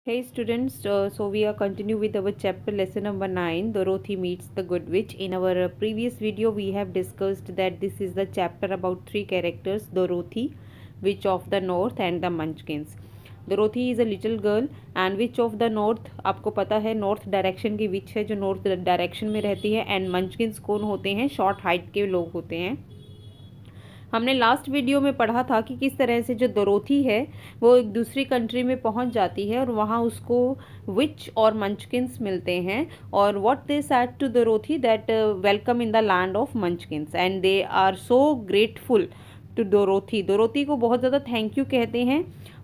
Hey students, so we are continue with our chapter lesson number 9, Dorothy meets the good witch. In our previous video we have discussed that this is the chapter about three characters, Dorothy, witch of the north and the munchkins. Dorothy is a little girl and witch of the north, आपको पता है north direction की विच है जो north direction में रहती है. And मंचकिन्स कौन होते हैं? शॉर्ट हाइट के लोग होते हैं. हमने लास्ट वीडियो में पढ़ा था कि किस तरह से जो डोरोथी है वो एक दूसरी कंट्री में पहुंच जाती है और वहां उसको विच और मंचकिन्स मिलते हैं. और what they said to Dorothy that welcome in the land of Munchkins and they are so grateful to Dorothy. Dorothy को बहुत ज़्यादा थैंक यू कहते हैं.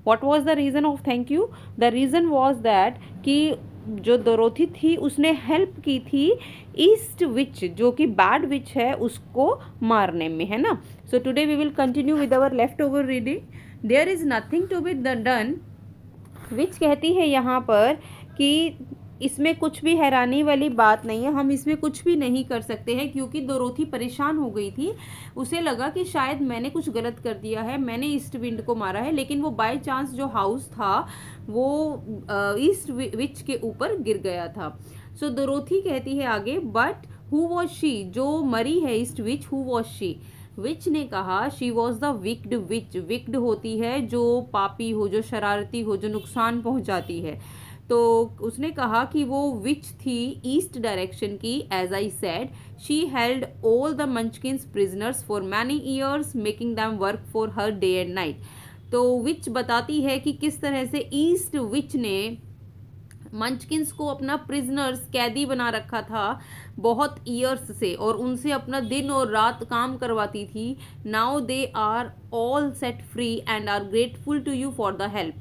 What was the reason of thank you? The reason was that कि जो Dorothy थी उसने help की थी ईस्ट विच, जो कि बैड विच है, उसको मारने में, है ना. So today we will continue with our left over reading. There is nothing to be done. Witch कहती है यहाँ पर कि इसमें कुछ भी हैरानी वाली बात नहीं है, हम इसमें कुछ भी नहीं कर सकते हैं. क्योंकि डोरोथी परेशान हो गई थी. उसे लगा कि शायद मैंने कुछ गलत कर दिया है, मैंने ईस्ट विंड को मारा है, लेकिन वो बाय चांस जो हाउस था वो ईस्ट विच के ऊपर गिर गया था. सो डोरोथी कहती है आगे, बट हु वॉज शी, जो मरी है east witch, who was she. Witch ने कहा she was the wicked witch. Wicked होती है जो पापी हो, जो शरारती हो, जो नुकसान पहुंचाती है. तो उसने कहा कि वो विच थी ईस्ट डायरेक्शन की. As I said, she held all the Munchkins prisoners for many years, making them work for her day and night. तो विच बताती है कि किस तरह से ईस्ट विच ने मंचकिन्स को अपना प्रिजनर्स, कैदी बना रखा था बहुत ईयर्स से, और उनसे अपना दिन और रात काम करवाती थी. Now they are all set free and are grateful to you for the help.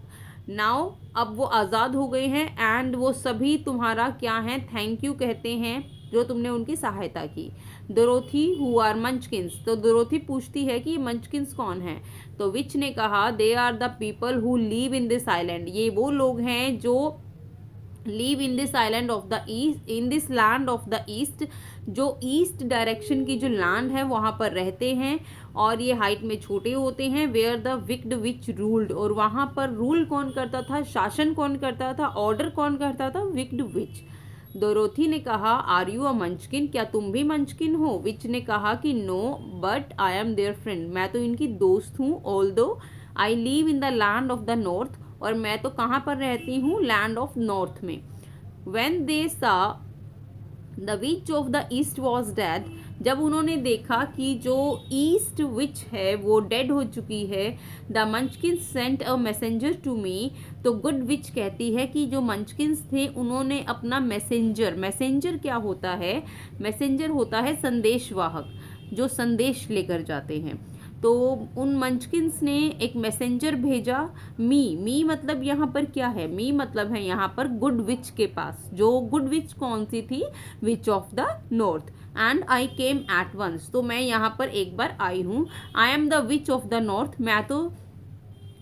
Now अब वो आज़ाद हो गए हैं एंड वो सभी तुम्हारा क्या है, थैंक यू कहते हैं जो तुमने उनकी सहायता की. Dorothy who are Munchkins. तो डोरोथी पूछती है कि मंचकिन्स कौन है. तो विच ने कहा they are the people who live in this island. ये वो लोग हैं जो live in this island of the east, in this land of the east, जो ईस्ट डायरेक्शन की जो लैंड है वहाँ पर रहते हैं. और ये हाइट में छोटे होते हैं. Where the wicked witch ruled. और वहाँ पर रूल कौन करता था, शासन कौन करता था, ऑर्डर कौन करता था, विक्ड विच. डोरोथी ने कहा आर यू अ मंचकिन, क्या तुम भी मंचकिन हो. विच ने कहा कि no but I am their friend, मैं तो इनकी दोस्त हूँ. Although I live in the land of the north, और मैं तो कहाँ पर रहती हूँ, लैंड ऑफ नॉर्थ में. When they saw the witch of the east was dead. जब उन्होंने देखा कि जो ईस्ट विच है वो डेड हो चुकी है, the munchkin sent a messenger to me. तो गुड विच कहती है कि जो मंचकिन्स थे उन्होंने अपना मैसेंजर, मैसेंजर क्या होता है, मैसेंजर होता है संदेशवाहक, जो संदेश लेकर जाते हैं. तो उन मंचकिन्स ने एक मैसेंजर भेजा. मी मतलब यहाँ पर क्या है, मी मतलब है यहाँ पर गुड विच के पास. जो गुड विच कौन सी थी, witch of the north. And I came at once. तो मैं यहाँ पर एक बार आई हूँ. I am the witch of the north, मैं तो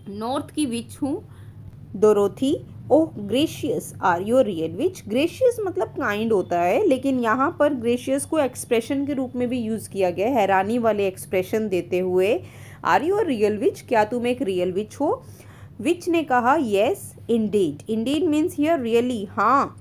नॉर्थ की विच हूँ. Dorothy oh gracious are your real witch. Gracious मतलब काइंड होता है, लेकिन यहाँ पर ग्रेशियस को एक्सप्रेशन के रूप में भी यूज़ किया गया है, हैरानी वाले एक्सप्रेशन देते हुए. आर योर रियल विच, क्या तुम एक रियल विच हो. विच ने कहा yes indeed. Indeed means here really, हाँ.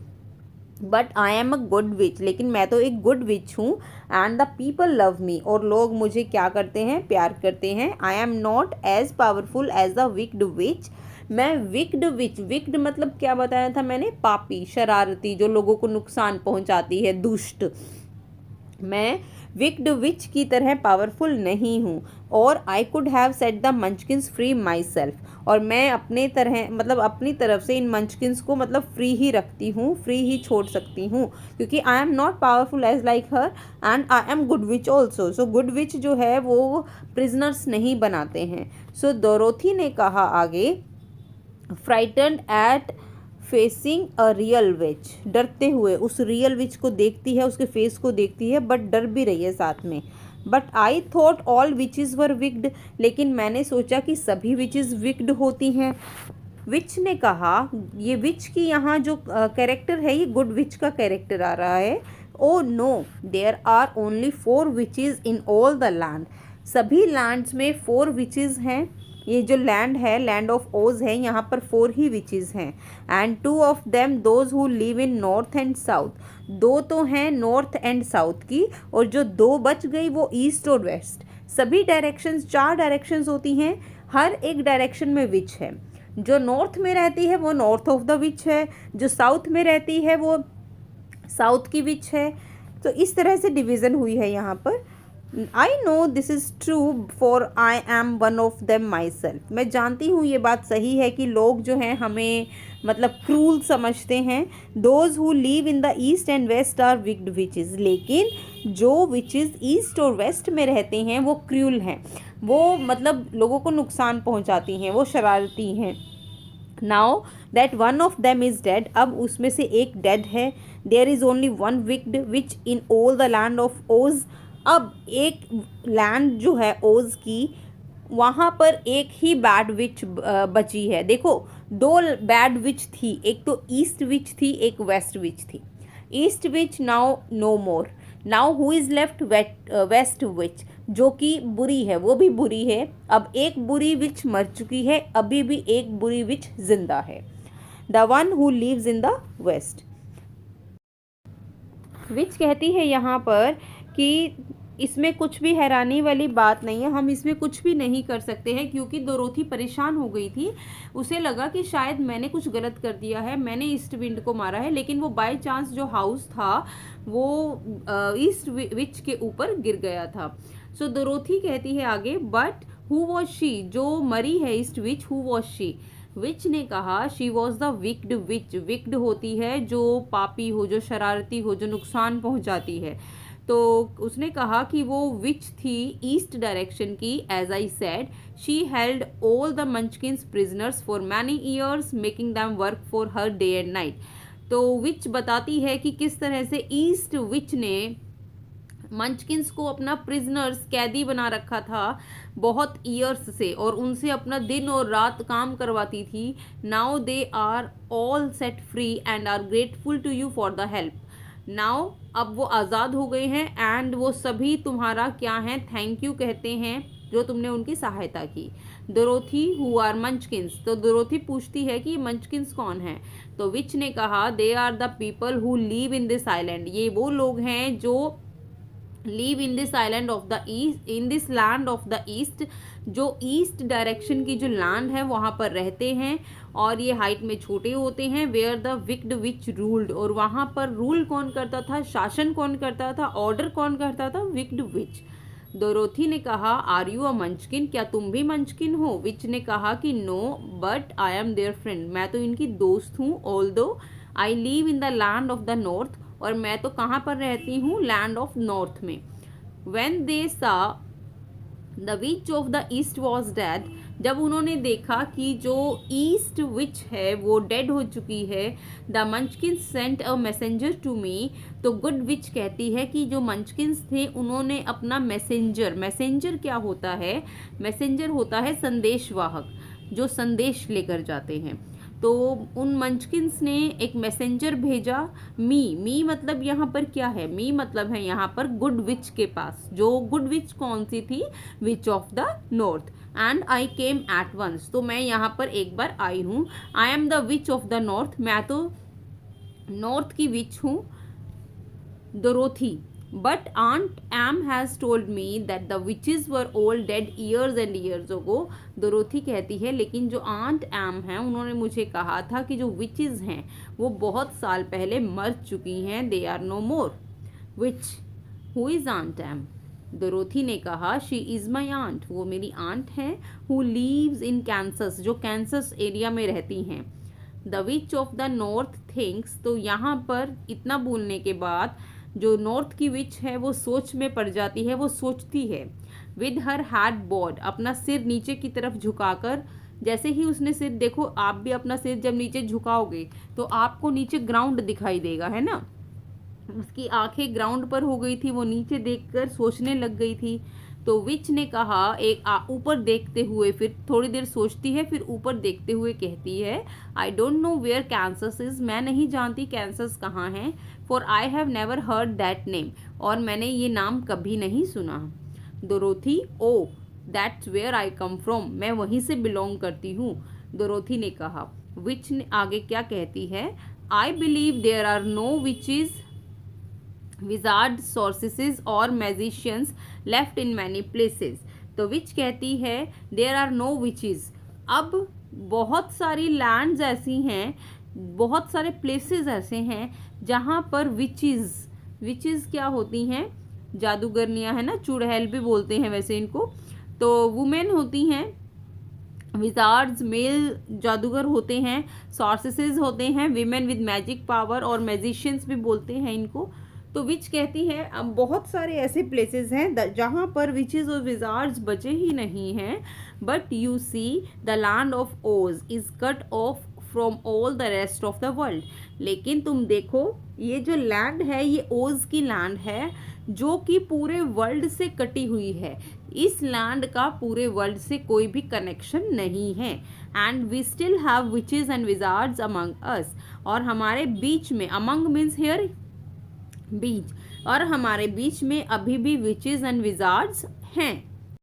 But I am a good witch, लेकिन मैं तो एक गुड विच हूँ. And the people love me, और लोग मुझे क्या करते हैं, प्यार करते हैं. I am not as powerful as the wicked witch. मैं विक्ड विच, विक्ड मतलब क्या बताया था मैंने, पापी, शरारती, जो लोगों को नुकसान पहुंचाती है, दुष्ट. मैं विक्ड विच की तरह पावरफुल नहीं हूँ. और I could have set the Munchkins free myself. और मैं अपने तरह मतलब अपनी तरफ से इन मंचकिन्स को मतलब फ्री ही रखती हूँ, फ्री ही छोड़ सकती हूँ, क्योंकि I am not powerful as like her and I am good witch also. So good witch जो है वो प्रिजनर्स नहीं बनाते हैं. सो डोरोथी ने कहा आगे, frightened at facing a real witch. डरते हुए उस रियल विच को देखती है, उसके फेस को देखती है, बट डर भी रही है साथ में. But I thought all witches were wicked. लेकिन मैंने सोचा कि सभी विचेस विक्ड होती हैं. विच ने कहा, ये विच की यहाँ जो कैरेक्टर है ये गुड विच का कैरेक्टर आ रहा है. Oh no there are only 4 witches in all the land. सभी लैंड्स में 4 विचेस हैं. ये जो लैंड है, लैंड ऑफ ओज है, यहाँ पर 4 ही विचेस हैं and 2 of them those who live in north and south, 2 तो हैं नॉर्थ एंड साउथ की और जो 2 बच गई वो ईस्ट और वेस्ट। सभी डायरेक्शंस, 4 डायरेक्शंस होती हैं, हर एक डायरेक्शन में विच है। जो नॉर्थ में रहती है वो नॉर्थ ऑफ द विच है, जो साउथ में रहती है वो साउथ की विच है। तो इस तरह से डिवीज़न हुई है यहाँ पर। I know this is true for I am one of them my self, मैं जानती हूँ ये बात सही है कि लोग जो हैं हमें मतलब क्रूल समझते हैं। Those who live in the east and west are wicked witches, लेकिन जो विचेस ईस्ट और वेस्ट में रहते हैं वो क्रूल हैं, वो मतलब लोगों को नुकसान पहुँचाती हैं, वो शरारती हैं। Now that one of them is dead, अब उसमें से एक डेड है। There is only one wicked witch in all the land of Oz, अब एक लैंड जो है ओज की, वहाँ पर एक ही बैड विच बची है। देखो 2 बैड विच थी, एक तो ईस्ट विच थी, एक वेस्ट विच थी। East witch now no more, now who is left, west witch, जो कि बुरी है, वो भी बुरी है। अब एक बुरी विच मर चुकी है, अभी भी एक बुरी विच जिंदा है। The one who lives in the west. Witch कहती है यहाँ पर कि इसमें कुछ भी हैरानी वाली बात नहीं है, हम इसमें कुछ भी नहीं कर सकते हैं, क्योंकि डोरोथी परेशान हो गई थी। उसे लगा कि शायद मैंने कुछ गलत कर दिया है, मैंने ईस्ट विंड को मारा है, लेकिन वो बाय चांस जो हाउस था वो ईस्ट विच के ऊपर गिर गया था। सो डोरोथी कहती है आगे, बट हु वॉज शी, जो मरी है east witch, who was she. Witch ने कहा she was the wicked witch, wicked होती है जो पापी हो, जो शरारती हो, जो नुकसान पहुंचाती है। तो उसने कहा कि वो विच थी ईस्ट डायरेक्शन की। As I said she held all the Munchkins prisoners for many years making them work for her day and night. तो विच बताती है कि किस तरह से ईस्ट विच ने मंचकिन्स को अपना प्रिजनर्स, कैदी बना रखा था बहुत ईयर्स से, और उनसे अपना दिन और रात काम करवाती थी। Now they are all set free and are grateful to you for the help. Now अब वो आज़ाद हो गए हैं एंड वो सभी तुम्हारा क्या है, थैंक यू कहते हैं जो तुमने उनकी सहायता की। डोरोथी हु आर मंचकिन्स, तो डोरोथी पूछती है कि मंचकिन्स कौन है। तो विच ने कहा they are the people who live in this island, ये वो लोग हैं जो live in this island of the east, in this land of the east, जो ईस्ट डायरेक्शन की जो लैंड है वहाँ पर रहते हैं, और ये हाइट में छोटे होते हैं। Where the wicked witch ruled, और वहाँ पर रूल कौन करता था, शासन कौन करता था, ऑर्डर कौन करता था, विक्ड विच। डोरोथी ने कहा आर यू अ मंचकिन, क्या तुम भी मंचकिन हो। विच ने कहा कि no but I am their friend, मैं तो इनकी दोस्त हूँ। Although I live in the land of the north, और मैं तो कहाँ पर रहती हूँ, लैंड ऑफ नॉर्थ में। When they saw the witch of the east was dead, जब उन्होंने देखा कि जो ईस्ट विच है वो डेड हो चुकी है, the Munchkins sent a messenger to me, तो गुड विच कहती है कि जो मंचकिन्स थे उन्होंने अपना मैसेंजर, मैसेंजर क्या होता है, मैसेंजर होता है संदेशवाहक, जो संदेश लेकर जाते हैं। तो उन मंचकिन्स ने एक मैसेंजर भेजा। मी मतलब यहाँ पर क्या है, मी मतलब है यहाँ पर गुड विच के पास। जो गुड विच कौन सी थी, witch of the north. And I came at once, तो मैं यहाँ पर एक बार आई हूँ। I am the witch of the north, मैं तो नॉर्थ की विच हूँ, Dorothy. But aunt Em has told me that the witches were all dead years and years ago. Dorothy कहती है लेकिन जो आंट एम हैं उन्होंने मुझे कहा था कि जो विचेस हैं वो बहुत साल पहले मर चुकी हैं, they are no more. Witch, who is aunt Em. Dorothy ने कहा शी इज़ माई आंट, वो मेरी आंट हैं। हु लीव्स इन कैंसस, जो कैंसस एरिया में रहती हैं। The witch of the north thinks, तो यहाँ पर इतना बोलने के बाद जो नॉर्थ की विच है वो सोच में पड़ जाती है, वो सोचती है। विद हर हैड बॉड, अपना सिर नीचे की तरफ झुकाकर, जैसे ही उसने सिर, देखो आप भी अपना सिर जब नीचे झुकाओगे तो आपको नीचे ग्राउंड दिखाई देगा, है ना। उसकी आंखें ग्राउंड पर हो गई थी, वो नीचे देखकर सोचने लग गई थी। तो विच ने कहा, एक ऊपर देखते हुए, फिर थोड़ी देर सोचती है, फिर ऊपर देखते हुए कहती है I don't know where Kansas is, मैं नहीं जानती कैंसस कहाँ है। For I have never heard that name, और मैंने ये नाम कभी नहीं सुना। Dorothy, oh that's where I come from, मैं वहीं से बिलोंग करती हूँ, डोरोथी ने कहा। विच ने आगे क्या कहती है, I believe there are no witches, wizard, sorceresses और magicians left in many places. तो विच कहती है देयर आर नो विचेस, अब बहुत सारी लैंड्स ऐसी हैं, बहुत सारे प्लेसेस ऐसे हैं जहाँ पर विचेस, विचेस क्या होती हैं, जादूगरनियाँ है ना, चुड़ैल भी बोलते हैं वैसे इनको, तो वुमेन होती हैं, विजार्ड्स मेल जादूगर होते हैं, सॉर्सेसेस होते हैं विमेन विद मैजिक पावर, और मैजिशियंस भी बोलते हैं इनको। तो विच कहती है अब बहुत सारे ऐसे प्लेसेस हैं जहाँ पर विचेस और विजार्ड्स बचे ही नहीं हैं, but you see the land of Oz is cut off from all the rest of the world. लेकिन तुम देखो ये जो लैंड है ये ओज की लैंड है जो कि पूरे वर्ल्ड से कटी हुई है, इस लैंड का पूरे वर्ल्ड से कोई भी कनेक्शन नहीं है। And we still have witches and wizards among us, और हमारे बीच में, अमंग मीन्स हियर बीच, और हमारे बीच में अभी भी विचेस एंड विजार्ड्स हैं।